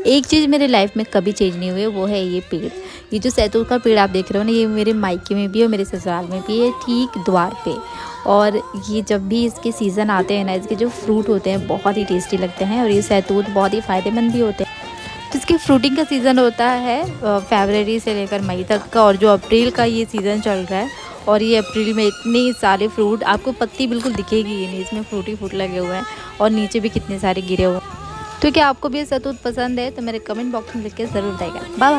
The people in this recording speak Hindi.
एक चीज़ मेरे लाइफ में कभी चेंज नहीं हुई है, वो है ये पेड़। ये जो सैतूत का पेड़ आप देख रहे हो ना, ये मेरे मायके में भी है और मेरे ससुराल में भी है, ठीक द्वार पे। और ये जब भी इसके सीज़न आते हैं ना, इसके जो फ्रूट होते हैं बहुत ही टेस्टी लगते हैं और ये सैतूत बहुत ही फ़ायदेमंद भी होते हैं। तो इसके फ्रूटिंग का सीज़न होता है फरवरी से लेकर मई तक का, और जो अप्रैल का ये सीज़न चल रहा है। और ये अप्रैल में इतने सारे फ्रूट, आपको पत्ती बिल्कुल दिखेगी ही नहीं, इसमें फ्रूट ही फ्रूट लगे हुए हैं और नीचे भी कितने सारे गिरे हुए हैं। तो क्या आपको भी ये सैतूत पसंद है? तो मेरे कमेंट बॉक्स में लिख के ज़रूर बताइएगा। Bye bye.